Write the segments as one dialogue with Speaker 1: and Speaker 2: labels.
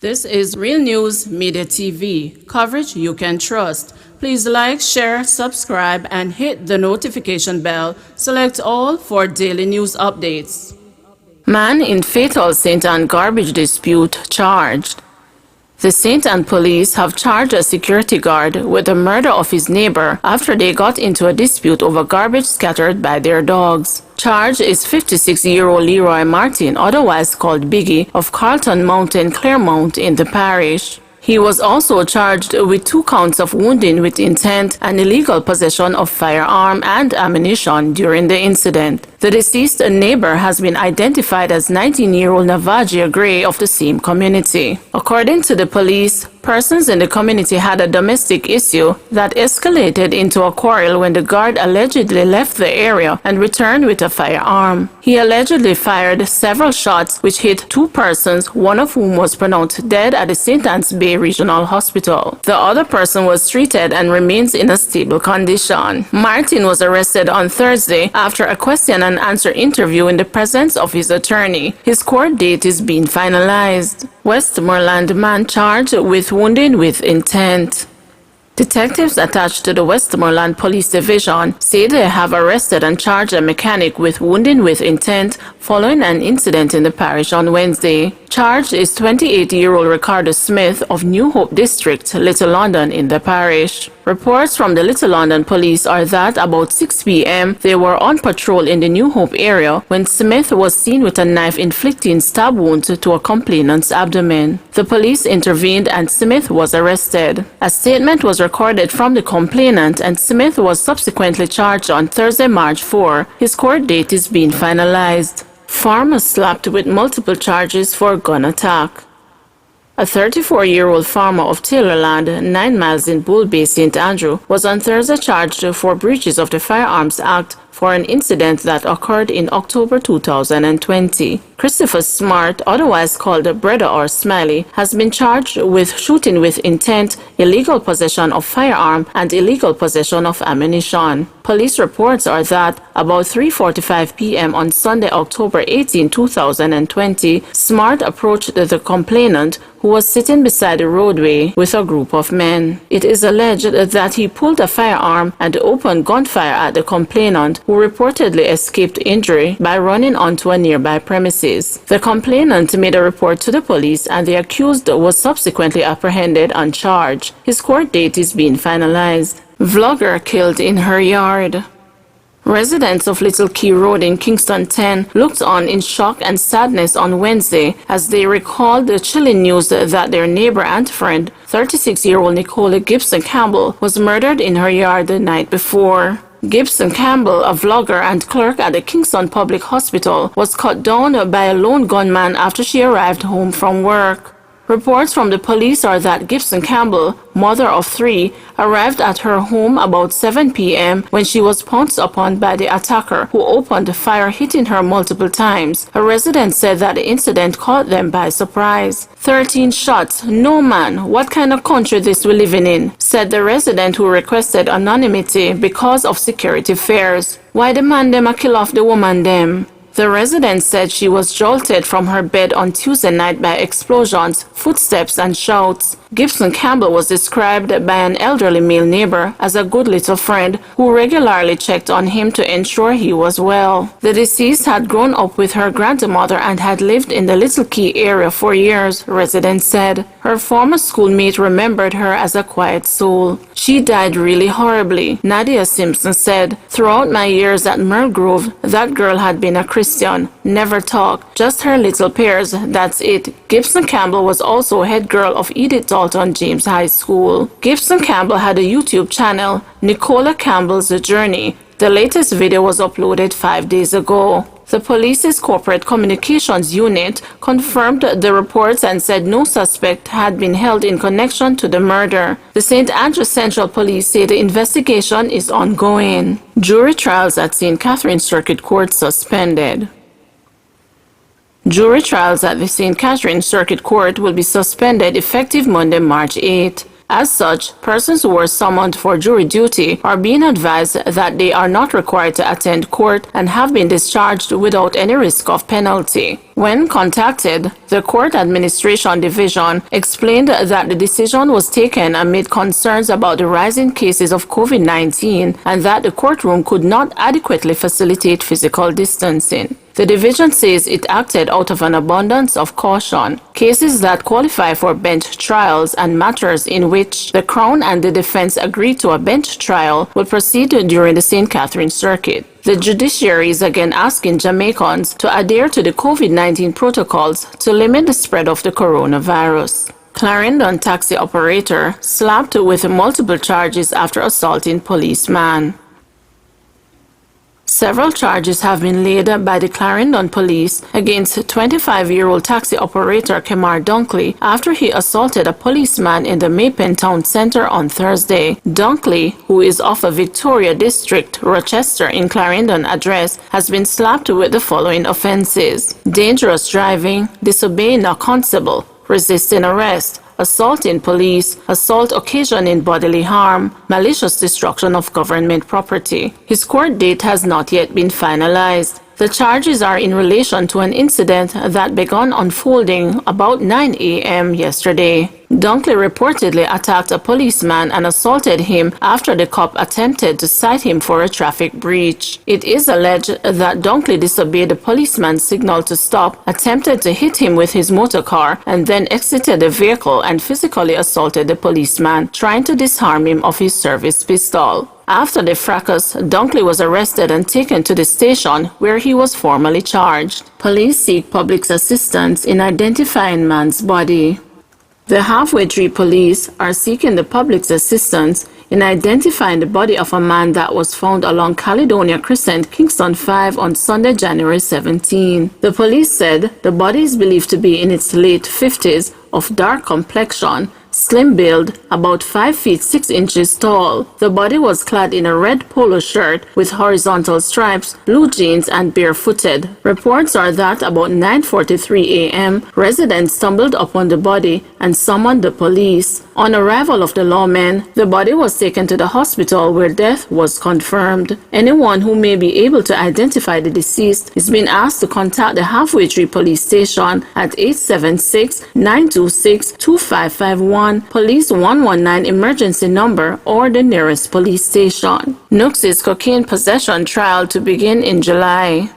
Speaker 1: This is Real News Media TV, coverage you can trust. Please like, share, subscribe, and hit the notification bell. Select all for daily news updates. Man in fatal St. Anne garbage dispute charged. The St. Anne police have charged a security guard with the murder of his neighbor after they got into a dispute over garbage scattered by their dogs. Charged is 56-year-old Leroy Martin, otherwise called Biggie, of Carlton Mountain, Claremont in the parish. He was also charged with 2 counts of wounding with intent and illegal possession of firearm and ammunition during the incident. The deceased neighbor has been identified as 19-year-old Navajo Gray of the same community. According to the police, persons in the community had a domestic issue that escalated into a quarrel when the guard allegedly left the area and returned with a firearm. He allegedly fired several shots which hit 2 persons, one of whom was pronounced dead at the St. Anne's Bay Regional Hospital. The other person was treated and remains in a stable condition. Martin was arrested on Thursday after a question and answer interview in the presence of his attorney. His court date is being finalized. Westmoreland man charged with wounding with intent. Detectives attached to the Westmoreland Police Division say they have arrested and charged a mechanic with wounding with intent following an incident in the parish on Wednesday. Charged is 28-year-old Ricardo Smith of New Hope District, Little London in the parish. Reports from the Little London police are that about 6 p.m. they were on patrol in the New Hope area when Smith was seen with a knife inflicting stab wounds to a complainant's abdomen. The police intervened and Smith was arrested. A statement was recorded from the complainant and Smith was subsequently charged on Thursday, March 4. His court date is being finalized. Farmer slapped with multiple charges for gun attack. A 34-year-old farmer of Taylorland, 9 miles in Bull Bay, St. Andrew, was on Thursday charged for breaches of the Firearms Act for an incident that occurred in October 2020. Christopher Smart, otherwise called Breda or Smiley, has been charged with shooting with intent, illegal possession of firearm, and illegal possession of ammunition. Police reports are that about 3:45 p.m. on Sunday, October 18, 2020, Smart approached the complainant, who was sitting beside the roadway with a group of men. It is alleged that he pulled a firearm and opened gunfire at the complainant, who reportedly escaped injury by running onto a nearby premises. The complainant made a report to the police and the accused was subsequently apprehended and charged. His court date is being finalized. Vlogger killed in her yard. Residents of Little Key Road in Kingston 10 looked on in shock and sadness on Wednesday as they recalled the chilling news that their neighbor and friend, 36-year-old Nicola Gibson-Campbell, was murdered in her yard the night before. Gibson-Campbell, a vlogger and clerk at the Kingston Public Hospital, was cut down by a lone gunman after she arrived home from work. Reports from the police are that Gibson-Campbell, mother of 3, arrived at her home about 7 p.m. when she was pounced upon by the attacker, who opened fire, hitting her multiple times. A resident said that the incident caught them by surprise. 13 shots. No man, what kind of country this we living in, said the resident who requested anonymity because of security fears. Why the man dem a kill off the woman dem? The resident said she was jolted from her bed on Tuesday night by explosions, footsteps, and shouts. Gibson-Campbell was described by an elderly male neighbor as a good little friend who regularly checked on him to ensure he was well. The deceased had grown up with her grandmother and had lived in the Little Key area for years, residents said. Her former schoolmate remembered her as a quiet soul. She died really horribly, Nadia Simpson said. Throughout my years at Merle Grove, that girl had been a Christian, never talked, just her little prayers, that's it. Gibson-Campbell was also head girl of Edith Dalton James High School. Gibson-Campbell had a YouTube channel, Nicola Campbell's Journey. The latest video was uploaded 5 days ago. The police's corporate communications unit confirmed the reports and said no suspect had been held in connection to the murder. The St. Andrew Central Police say the investigation is ongoing. Jury trials at St. Catherine Circuit Court suspended. Jury trials at the St. Catherine Circuit Court will be suspended effective Monday, March 8. As such, persons who were summoned for jury duty are being advised that they are not required to attend court and have been discharged without any risk of penalty. When contacted, the Court Administration Division explained that the decision was taken amid concerns about the rising cases of COVID-19 and that the courtroom could not adequately facilitate physical distancing. The division says it acted out of an abundance of caution. Cases that qualify for bench trials and matters in which the Crown and the defense agree to a bench trial will proceed during the St. Catherine Circuit. The judiciary is again asking Jamaicans to adhere to the COVID-19 protocols to limit the spread of the coronavirus. Clarendon Taxi Operator slapped with multiple charges after assaulting policeman. Several charges have been laid by the Clarendon police against 25-year-old taxi operator Kemar Dunkley after he assaulted a policeman in the Mapen Town Centre on Thursday. Dunkley, who is of a Victoria District, Rochester in Clarendon address, has been slapped with the following offences: dangerous driving, disobeying a constable, resisting arrest, assaulting police, assault occasioning bodily harm, malicious destruction of government property. His court date has not yet been finalized. The charges are in relation to an incident that began unfolding about 9 a.m. yesterday. Dunkley reportedly attacked a policeman and assaulted him after the cop attempted to cite him for a traffic breach. It is alleged that Dunkley disobeyed the policeman's signal to stop, attempted to hit him with his motor car, and then exited the vehicle and physically assaulted the policeman, trying to disarm him of his service pistol. After the fracas, Dunkley was arrested and taken to the station where he was formally charged. Police seek public's assistance in identifying man's body. The Halfway Tree Police are seeking the public's assistance in identifying the body of a man that was found along Caledonia Crescent, Kingston 5 on Sunday, January 17. The police said the body is believed to be in its late 50s, of dark complexion, slim build, about 5 feet 6 inches tall. The body was clad in a red polo shirt with horizontal stripes, blue jeans, and barefooted. Reports are that about 9:43 a.m., residents stumbled upon the body and summoned the police. On arrival of the lawmen, the body was taken to the hospital where death was confirmed. Anyone who may be able to identify the deceased is being asked to contact the Halfway Tree Police Station at 876-926-2551, Police 119 emergency number, or the nearest police station. Nooks' cocaine possession trial to begin in July.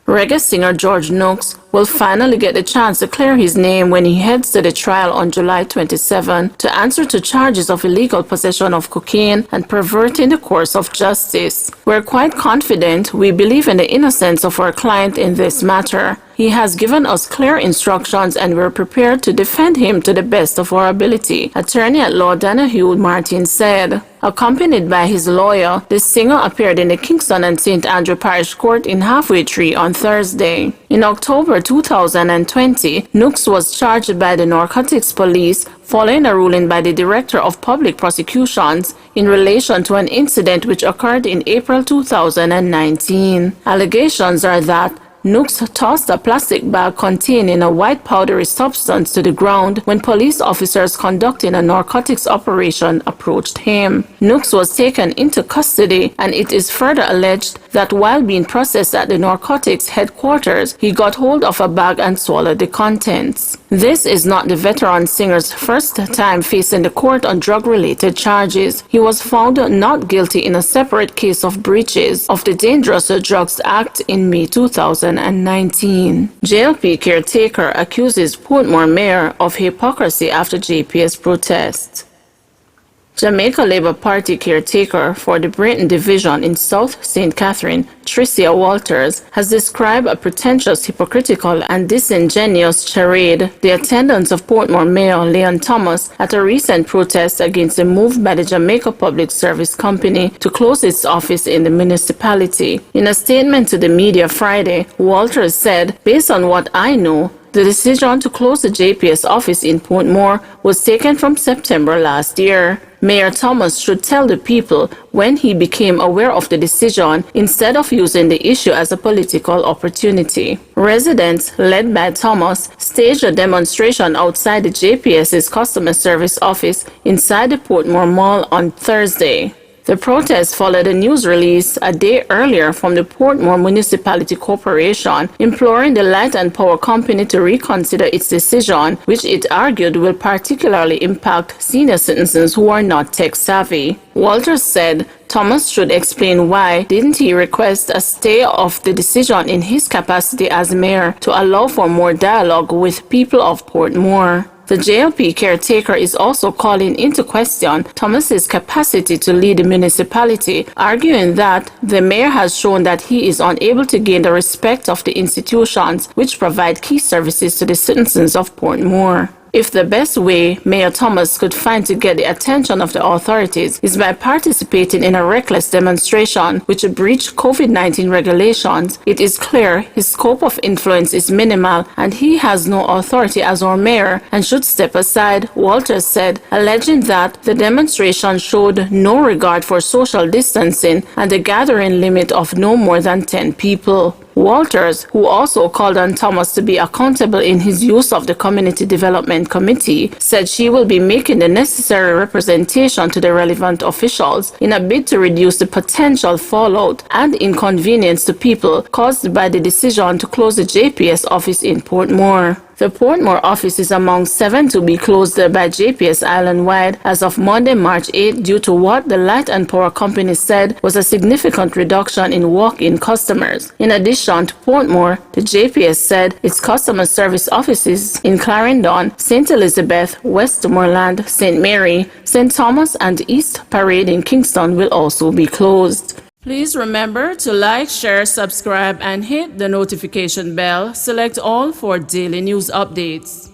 Speaker 1: Reggae singer George Nooks will finally get the chance to clear his name when he heads to the trial on July 27 to answer to charges of illegal possession of cocaine and perverting the course of justice. We're quite confident we believe in the innocence of our client in this matter. He has given us clear instructions and we're prepared to defend him to the best of our ability, Attorney at Law Donahue Martin said. Accompanied by his lawyer, the singer appeared in the Kingston and St. Andrew Parish Court in Halfway Tree on Thursday. In October 2020, Nooks was charged by the Narcotics Police following a ruling by the Director of Public Prosecutions in relation to an incident which occurred in April 2019. Allegations are that Nooks tossed a plastic bag containing a white powdery substance to the ground when police officers conducting a narcotics operation approached him. Nooks was taken into custody, and it is further alleged that while being processed at the narcotics headquarters, he got hold of a bag and swallowed the contents. This is not the veteran singer's first time facing the court on drug-related charges. He was found not guilty in a separate case of breaches of the Dangerous Drugs Act in May 2019. JLP Caretaker accuses Portmore Mayor of hypocrisy after JPS protest. Jamaica Labour Party caretaker for the Brayton Division in South St. Catherine, Tricia Walters, has described a pretentious, hypocritical, and disingenuous charade the attendance of Portmore Mayor Leon Thomas at a recent protest against the move by the Jamaica Public Service Company to close its office in the municipality. In a statement to the media Friday, Walters said, "Based on what I know, the decision to close the JPS office in Portmore was taken from September last year. Mayor Thomas should tell the people when he became aware of the decision instead of using the issue as a political opportunity. Residents, led by Thomas, staged a demonstration outside the JPS's customer service office inside the Portmore Mall on Thursday. The protest followed a news release a day earlier from the Portmore Municipality Corporation imploring the Light and Power Company to reconsider its decision, which it argued will particularly impact senior citizens who are not tech-savvy. Walters said Thomas should explain why didn't he request a stay of the decision in his capacity as mayor to allow for more dialogue with people of Portmore. The JLP caretaker is also calling into question Thomas's capacity to lead the municipality, arguing that the mayor has shown that he is unable to gain the respect of the institutions which provide key services to the citizens of Portmore. If the best way Mayor Thomas could find to get the attention of the authorities is by participating in a reckless demonstration which breached COVID-19 regulations, it is clear his scope of influence is minimal and he has no authority as our mayor and should step aside, Walters said, alleging that the demonstration showed no regard for social distancing and a gathering limit of no more than 10 people. Walters, who also called on Thomas to be accountable in his use of the Community Development Committee, said she will be making the necessary representation to the relevant officials in a bid to reduce the potential fallout and inconvenience to people caused by the decision to close the JPS office in Portmore. The Portmore office is among 7 to be closed by JPS island-wide as of Monday, March 8 due to what the Light and Power Company said was a significant reduction in walk-in customers. In addition to Portmore, the JPS said its customer service offices in Clarendon, St. Elizabeth, Westmoreland, St. Mary, St. Thomas and East Parade in Kingston will also be closed. Please remember to like, share, subscribe, and hit the notification bell. Select all for daily news updates.